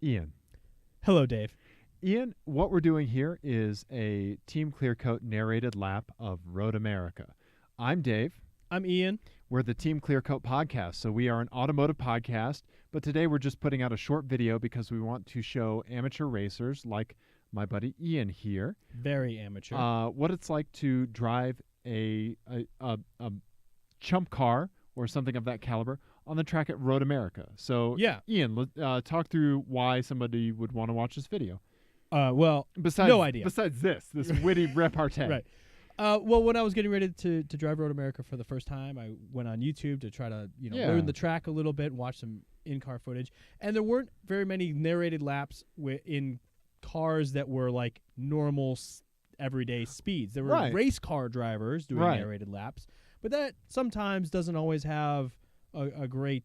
Ian. Hello, Dave. Ian, what we're doing here is a TeamClearCoat narrated lap of Road America. I'm Dave. I'm Ian. We're the TeamClearCoat podcast, so we are an automotive podcast, but today we're just putting out a short video because we want to show amateur racers like my buddy Ian here. Very amateur. What it's like to drive a chump car or something of that caliber on the track at Road America. So, yeah. Ian, talk through why somebody would want to watch this video. Well, besides, no idea. Besides this witty repartee. Right. Well, when I was getting ready to drive Road America for the first time, I went on YouTube to try to learn the track a little bit, watch some in-car footage, and there weren't very many narrated laps in cars that were like normal everyday speeds. There were race car drivers doing narrated laps, but that sometimes doesn't always have a great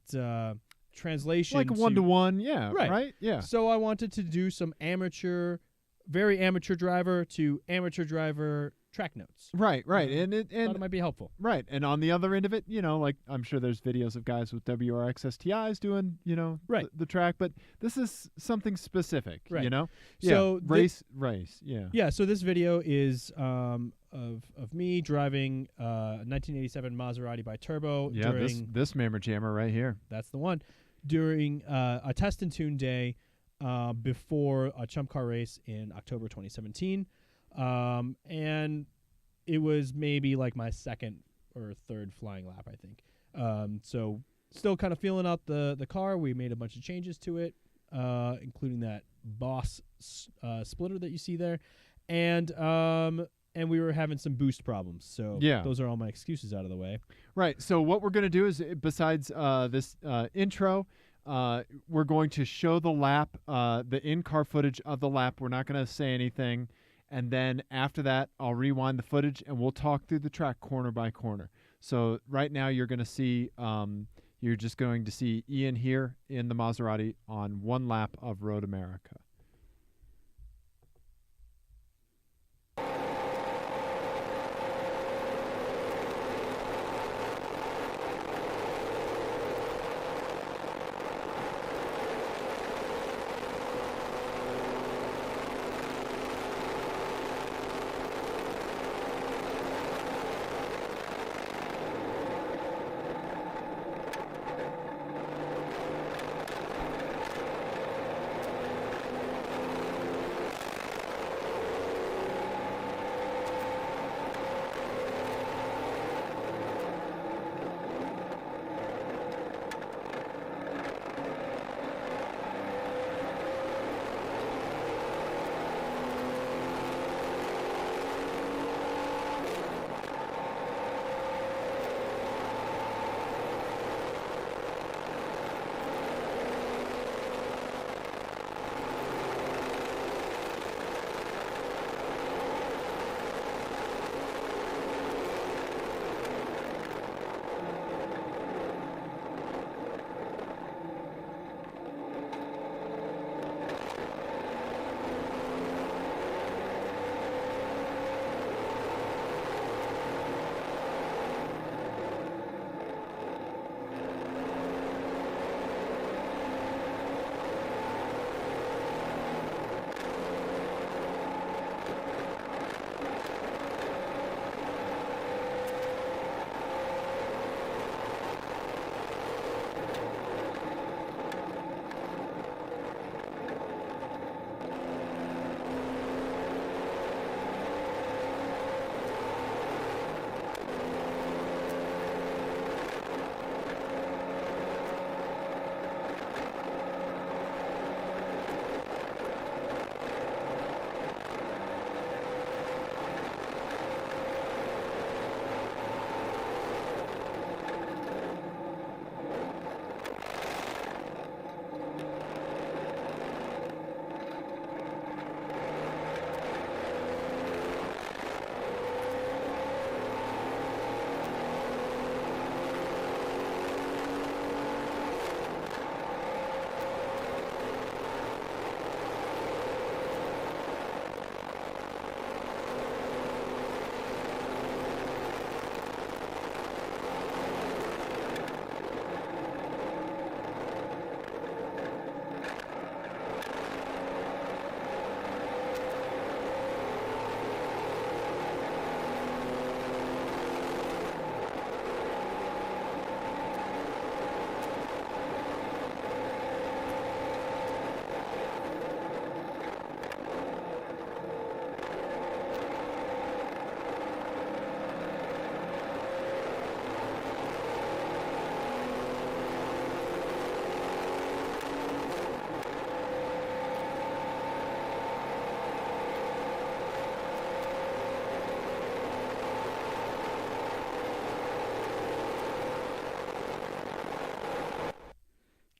translation. Like a one-to-one, right? Yeah. So I wanted to do some very amateur driver to amateur driver track notes. Right. And thought it might be helpful. Right. And on the other end of it, like I'm sure there's videos of guys with WRX STIs doing, the track, but this is something specific, right. Yeah. So race. Yeah. Yeah. So this video is of me driving a 1987 Maserati bi-turbo. Yeah. This mammer jammer right here. That's the one. During a test and tune day before a chump car race in October 2017. And it was maybe like my second or third flying lap, I think. So still kind of feeling out the car. We made a bunch of changes to it, including that Boss splitter that you see there. And we were having some boost problems. So those are all my excuses out of the way. Right. So what we're going to do is, besides this intro, we're going to show the lap, the in-car footage of the lap. We're not going to say anything. And then after that, I'll rewind the footage and we'll talk through the track corner by corner. So right now you're going to see, you're just going to see Ian here in the Maserati on one lap of Road America.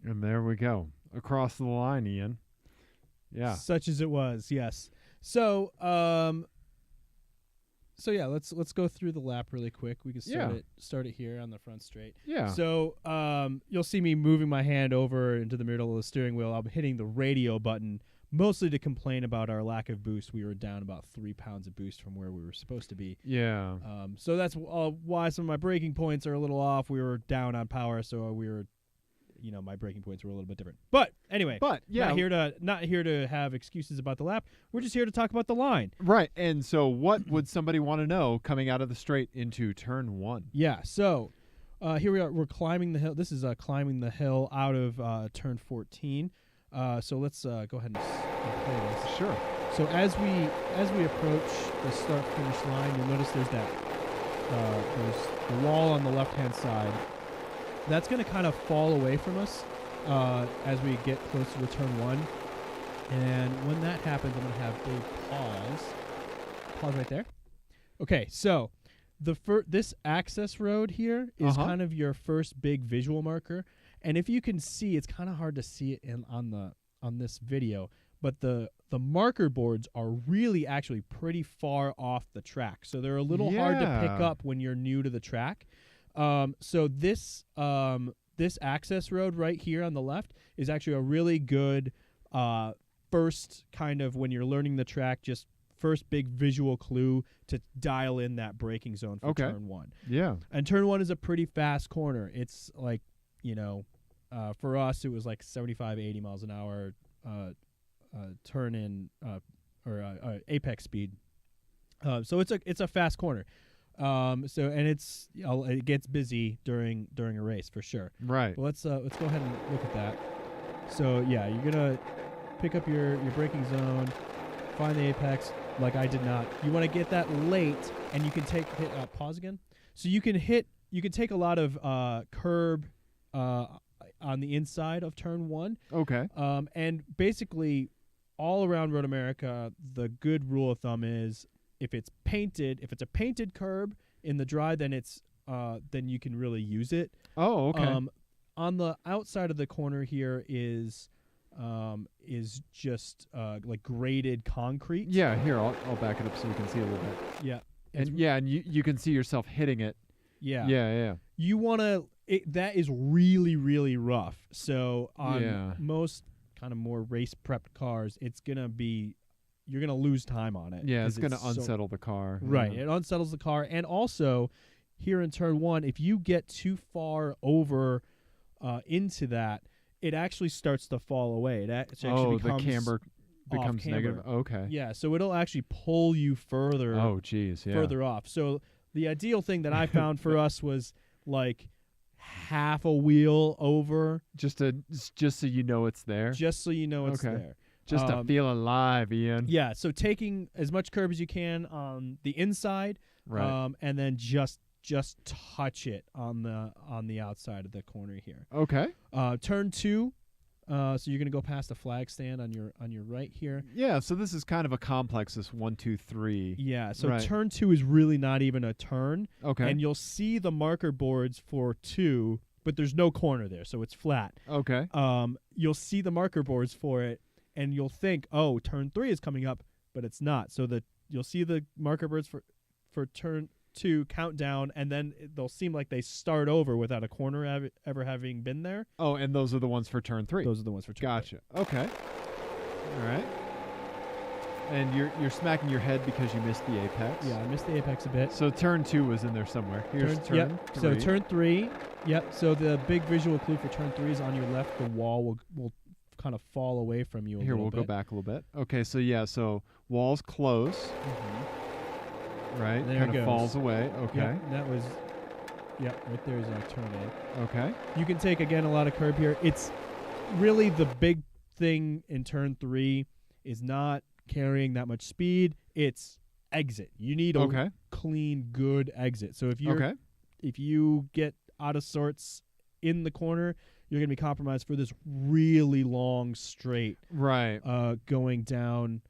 And there we go. Across the line, Ian. Yeah. Such as it was, yes. So, yeah, let's go through the lap really quick. We can start it here on the front straight. Yeah. So, you'll see me moving my hand over into the middle of the steering wheel. I'm hitting the radio button, mostly to complain about our lack of boost. We were down about 3 pounds of boost from where we were supposed to be. Yeah. So that's why some of my braking points are a little off. We were down on power, so we were, my braking points were a little bit different. But anyway, yeah, not here to have excuses about the lap. We're just here to talk about the line. Right. And so what would somebody want to know coming out of the straight into turn 1? Yeah. So here we are. We're climbing the hill. This is climbing the hill out of turn 14. So let's go ahead and play this. Sure. So as we approach the start finish line, you'll notice there's the wall on the left hand side. That's going to kind of fall away from us as we get closer to turn 1. And when that happens, I'm going to have Dave pause right there. Okay, so this access road here is kind of your first big visual marker. And if you can see, it's kind of hard to see it on this video, but the marker boards are really actually pretty far off the track. So they're a little hard to pick up when you're new to the track. So this access road right here on the left is actually a really good first kind of, when you're learning the track, just first big visual clue to dial in that braking zone for turn 1. Yeah. And turn 1 is a pretty fast corner. It's like, for us, it was like 75, 80 miles an hour turn in apex speed. So it's a fast corner. It gets busy during a race for sure. Right. But let's go ahead and look at that. So yeah, you're gonna pick up your braking zone, find the apex. Like I did not. You want to get that late, and you can hit pause again. So you can take a lot of curb on the inside of turn 1. Okay. And basically, all around Road America, the good rule of thumb is if it's a painted curb in the dry, then then you can really use it. Oh, okay. On the outside of the corner here is just like graded concrete. Yeah, here I'll back it up so you can see a little bit. Yeah. And you can see yourself hitting it. Yeah. Yeah. You want to that is really, really rough. So on most kind of more race prepped cars, you're going to lose time on it. Yeah, it's going to unsettle the car. Right. Yeah. It unsettles the car. And also here in turn 1, if you get too far over into that, it actually starts to fall away. It actually becomes the camber becomes negative. Okay. Yeah, so it'll actually pull you further. Oh, geez, yeah. Further off. So the ideal thing that I found for us was like half a wheel over, just so you know it's there. Just so you know it's there. Just to feel alive, Ian. Yeah. So taking as much curb as you can on the inside, right, and then just touch it on the outside of the corner here. Okay. Turn 2. So you're gonna go past the flag stand on your right here. Yeah. So this is kind of a complex. This 1, 2, 3. Yeah. So turn 2 is really not even a turn. Okay. And you'll see the marker boards for 2, but there's no corner there, so it's flat. Okay. You'll see the marker boards for it, and you'll think, oh, turn 3 is coming up, but it's not. So you'll see the marker boards for turn 2 countdown, and then they'll seem like they start over without a corner ever having been there. Oh, and those are the ones for turn 3. Those are the ones for turn 3. Gotcha. Okay. All right. And you're smacking your head because you missed the apex. Yeah, I missed the apex a bit. So turn 2 was in there somewhere. Here's turn 3. So turn 3. Yep. So the big visual clue for turn 3 is on your left. The wall will kind of fall away from you a little bit. Here, we'll go back a little bit. Okay, so wall's close. Mm-hmm. Right, there kind it of goes. falls away. Okay. Yep, that was. Yep, right there is our turn A. Okay. You can take again a lot of curb here. It's really the big thing in turn 3 is not carrying that much speed. It's exit. You need a clean, good exit. So if you get out of sorts in the corner, you're gonna be compromised for this really long straight. Right. Going down.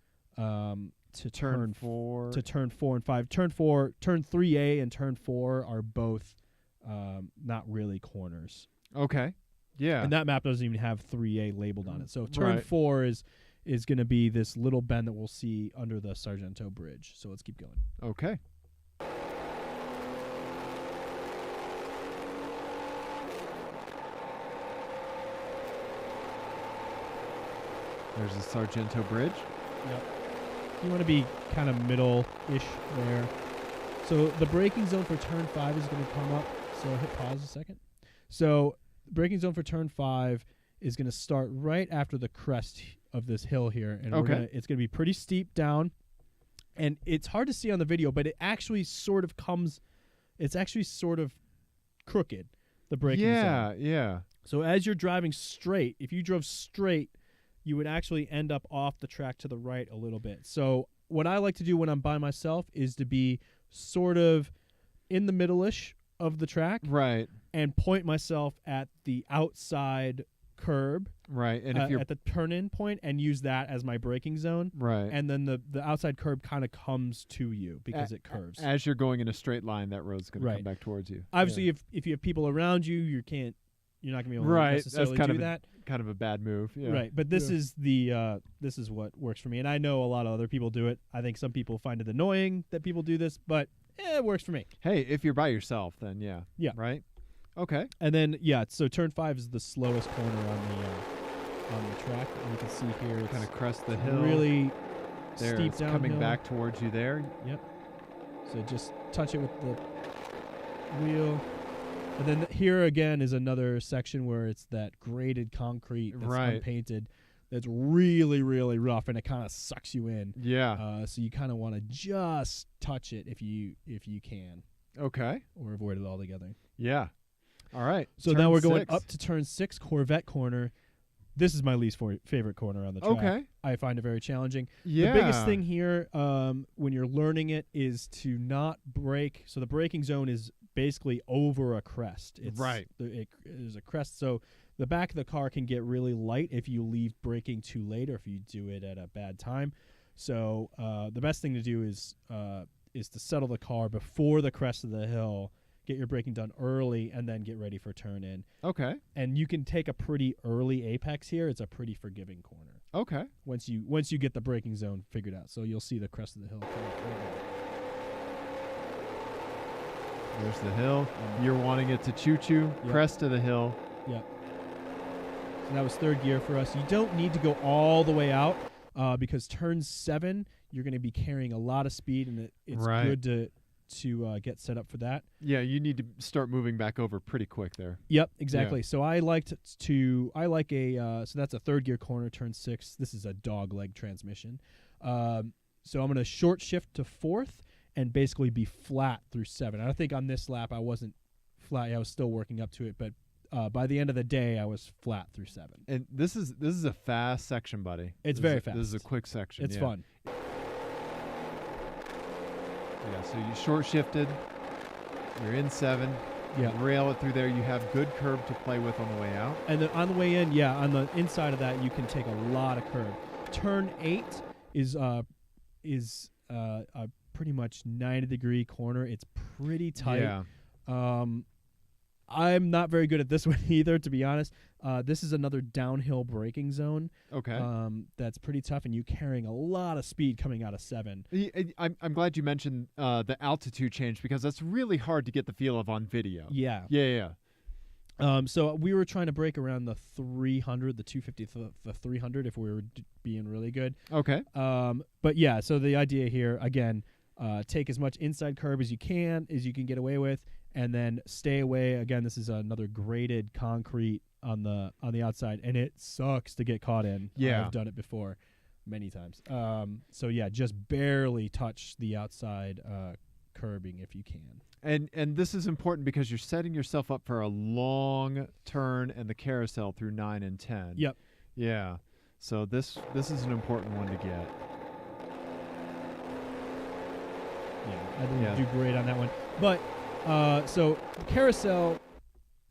To turn 4. To turn 4 and 5. Turn 3A and turn 4 are both not really corners. Okay. Yeah. And that map doesn't even have 3A labeled on it. So turn Right. 4 is going to be this little bend that we'll see under the Sargento Bridge. So let's keep going. Okay. There's the Sargento Bridge. Yep. You want to be kind of middle-ish there. So the braking zone for turn 5 is going to come up. So hit pause a second. So the braking zone for turn 5 is going to start right after the crest of this hill here. And Okay. it's going to be pretty steep down. And it's hard to see on the video, but it actually sort of it's actually sort of crooked, the braking zone. Yeah. So as you're driving straight, if you drove straight, you would actually end up off the track to the right a little bit. So what I like to do when I'm by myself is to be sort of in the middle-ish of the track Right. and point myself at the outside curb Right. And if you're at the turn-in point and use that as my braking zone. right, And then the outside curb kind of comes to you because it curves. as you're going in a straight line, that road's going to come Right. back towards you. Obviously, Yeah. if you have people around you, you're not going to be able to Right. That's necessarily kind do of that. kind of a bad move. Yeah. Right, but this is this is what works for me, and I know a lot of other people do it. I think some people find it annoying that people do this, but it works for me. Hey, if you're by yourself, then yeah. Yeah. Right. Okay. And then so turn 5 is the slowest corner on the track, and you can see here it's Kind of crest the hill. really there, steep it's downhill. coming back towards you there. Yep. So just touch it with the wheel. And then here again is another section where it's that graded concrete that's Right. unpainted. That's really, really rough, and it kind of sucks you in. Yeah. So you kind of want to just touch it if you can, Okay. or avoid it altogether. Yeah. All right. So Turn now we're going 6. up to turn 6, Corvette corner. This is my least favorite corner on the track. Okay. I find it very challenging. Yeah. The biggest thing here when you're learning it is to not brake. So the braking zone is basically over a crest. It's Right. There's a crest. So the back of the car can get really light if you leave braking too late or if you do it at a bad time. So the best thing to do is to settle the car before the crest of the hill, get your braking done early, and then get ready for turn in. Okay. And you can take a pretty early apex here. It's a pretty forgiving corner Okay. once you get the braking zone figured out. So you'll see the crest of the hill coming forward. There's the hill. You're wanting it to choo-choo. Yep. Crest of the hill. Yep. So that was third gear for us. You don't need to go all the way out because turn 7, you're going to be carrying a lot of speed, and it's Right. good to get set up for that. Yeah, you need to start moving back over pretty quick there. Yep, exactly. Yeah. So so that's a third gear corner, turn 6. This is a dog leg transmission. So I'm going to short shift to 4th and basically be flat through 7. I think on this lap I wasn't flat. I was still working up to it, but by the end of the day I was flat through 7. And this is a fast section, buddy. It's This very is- fast. This is a quick section. It's yeah. fun. Yeah, so you short shifted. You're in 7. Yeah. You rail it through there. You have good curb to play with on the way out. And then on the way in, on the inside of that, you can take a lot of curve. Turn 8 is a pretty much 90-degree corner. It's pretty tight. Yeah. I'm not very good at this one either, to be honest. This is another downhill braking zone. Okay. That's pretty tough, and you carrying a lot of speed coming out of 7. I'm glad you mentioned the altitude change because that's really hard to get the feel of on video. Yeah. Yeah. So we were trying to brake around the 300, the 250, the 300 if we were being really good. Okay. But yeah, so the idea here, again, take as much inside curb as you can get away with, and then stay away. Again, this is another graded concrete on the outside, and it sucks to get caught in. Yeah. I've done it before many times. So yeah, just barely touch the outside curbing if you can. And this is important because you're setting yourself up for a long turn and the carousel through 9 and 10. Yep. Yeah. So this is an important one to get. Yeah, I didn't do great on that one. But so carousel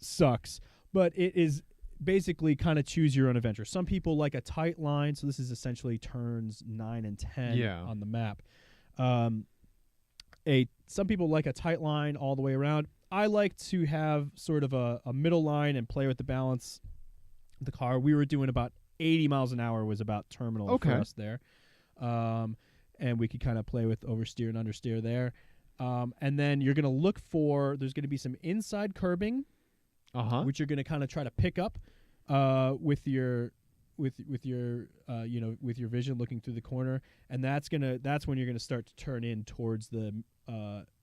sucks, but it is basically kind of choose your own adventure. Some people like a tight line, so this is essentially turns 9 and 10 on the map. Some people like a tight line all the way around. I like to have sort of a middle line and play with the balance the car. We were doing about 80 miles an hour was about terminal for us there. And we could kind of play with oversteer and understeer there. And then you're going to look for, there's going to be some inside curbing, which you're going to kind of try to pick up with your vision looking through the corner, and that's when you're going to start to turn in towards the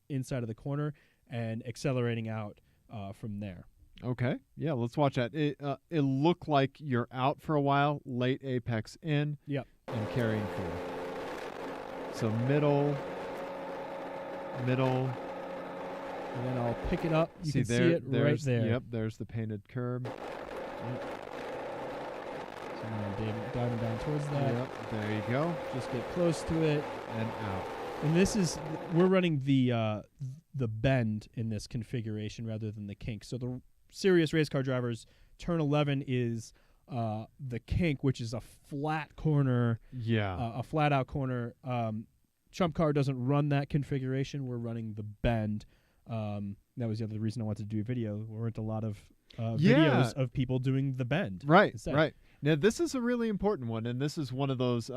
inside of the corner and accelerating out from there. Okay. Yeah, let's watch that. It looked like you're out for a while, late apex in. Yep. And carrying through. So middle. And then I'll pick it up. You can see it right there. Yep, there's the painted curb. Yep. So I'm diving down towards that. Yep, there you go. Just get close to it. And out. And we're running the bend in this configuration rather than the kink. So the serious race car drivers, turn 11 is the kink, which is a flat corner. Yeah. A flat out corner. Trump Car doesn't run that configuration. We're running the bend. That was the other reason I wanted to do a video. There weren't a lot of videos of people doing the bend. Right, instead. right. Now this is a really important one, and this is one of those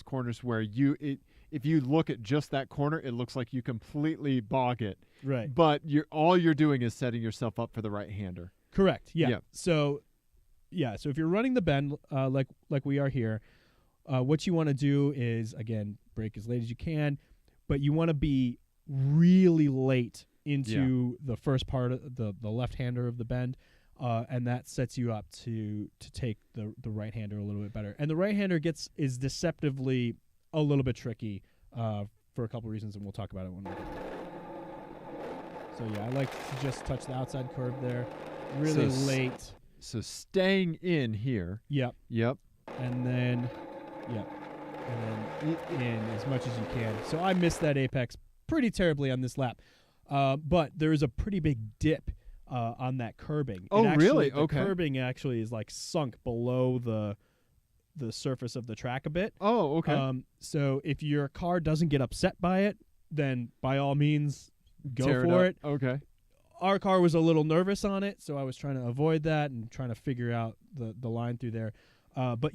corners where if you look at just that corner, it looks like you completely bog it. Right. But all you're doing is setting yourself up for the right-hander. Correct. Yeah. Yep. So if you're running the bend like we are here, what you want to do is, again, brake as late as you can, but you want to be really late into the first part of the left-hander of the bend, and that sets you up to take the right-hander a little bit better. And the right-hander is deceptively a little bit tricky for a couple reasons, and we'll talk about it when we get there. So I like to just touch the outside curb there, really late. So staying in here. Yep. Yep. And then, in as much as you can. So I missed that apex pretty terribly on this lap. But there is a pretty big dip on that curbing. Really? The curbing actually is like sunk below the surface of the track a bit. Oh, okay. So if your car doesn't get upset by it, then by all means go for it. Okay. Our car was a little nervous on it, so I was trying to avoid that and trying to figure out the line through there. But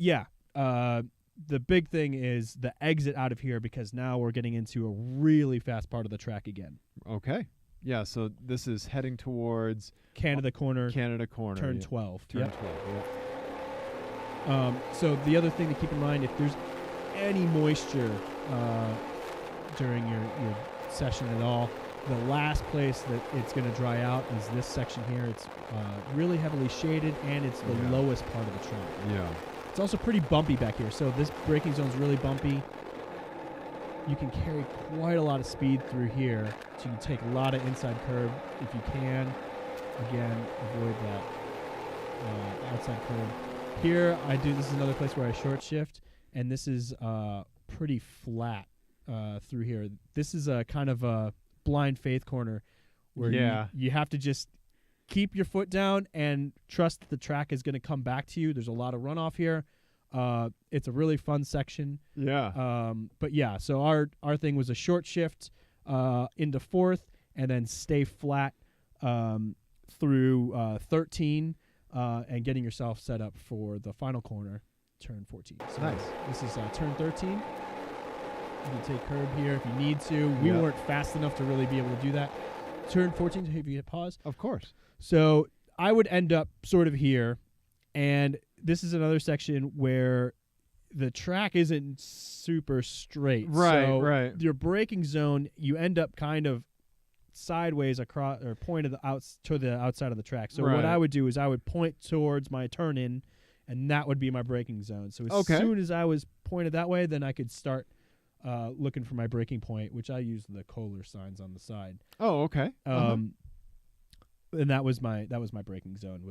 the big thing is the exit out of here, because now we're getting into a really fast part of the track again. Okay. Yeah, so this is heading towards Canada Corner. Turn 12. Turn 12, yeah. So the other thing to keep in mind, if there's any moisture during your session at all, the last place that it's going to dry out is this section here. It's really heavily shaded, and it's the lowest part of the track. Yeah. It's also pretty bumpy back here, so this braking zone is really bumpy. You can carry quite a lot of speed through here, so you can take a lot of inside curb if you can. Again, avoid that outside curb. Here, this is another place where I short shift, and this is pretty flat through here. This is a kind of a blind faith corner where you have to just keep your foot down and trust that the track is going to come back to you. There's a lot of runoff here. It's a really fun section. Yeah. But so our thing was a short shift into fourth, and then stay flat through 13 and getting yourself set up for the final corner, turn 14. So nice. This is turn 13. You can take curb here if you need to. We weren't fast enough to really be able to do that. Turn 14, if you hit pause. Of course. So I would end up sort of here, and this is another section where the track isn't super straight. Right, so right. Your braking zone, you end up kind of sideways across, or pointed to the outside of the track. So what I would do is I would point towards my turn in, and that would be my braking zone. So as soon as I was pointed that way, then I could start looking for my braking point, which I use the Kohler signs on the side. Oh, okay. And that was my braking zone.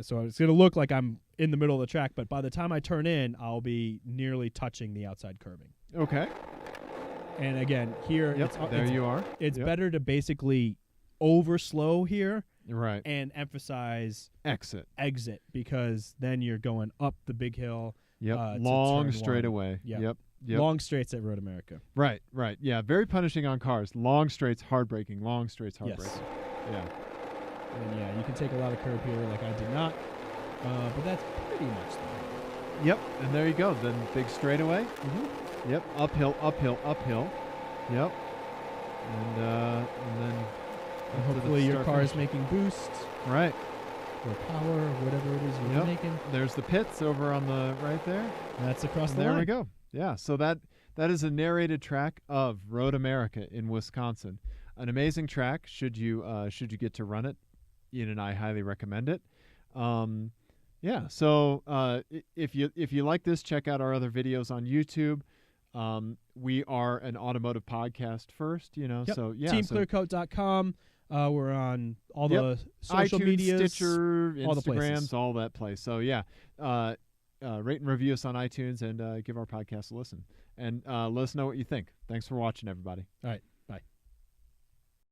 So it's going to look like I'm in the middle of the track, but by the time I turn in, I'll be nearly touching the outside curbing. Okay. And again, here, it's better to basically overslow here, right, and emphasize exit, because then you're going up the big hill. Yep, long straightaway. Yep. Long straights at Road America. Right. Yeah, very punishing on cars. Long straights, hard braking. Long straights, hard braking. Yeah. And you can take a lot of curb here, like I did not. But that's pretty much the Yep, and there you go. Then big straightaway. Mm-hmm. Yep, uphill, uphill, uphill. Yep, and then And up to the hopefully your start car is finish. making boost Right. or power or whatever it is you're Yep. making. There's the pits over on the right there. That's across And the there line. we go. Yeah, so that is a narrated track of Road America in Wisconsin. An amazing track. Should you get to run it, Ian and I highly recommend it. Yeah. So if you like this, check out our other videos on YouTube. We are an automotive podcast first, Yep. So yeah. TeamClearCoat.com. We're on all the social iTunes, medias, Stitcher, all the places. Instagrams, all that place. So yeah, rate and review us on iTunes and give our podcast a listen. And let us know what you think. Thanks for watching, everybody. All right.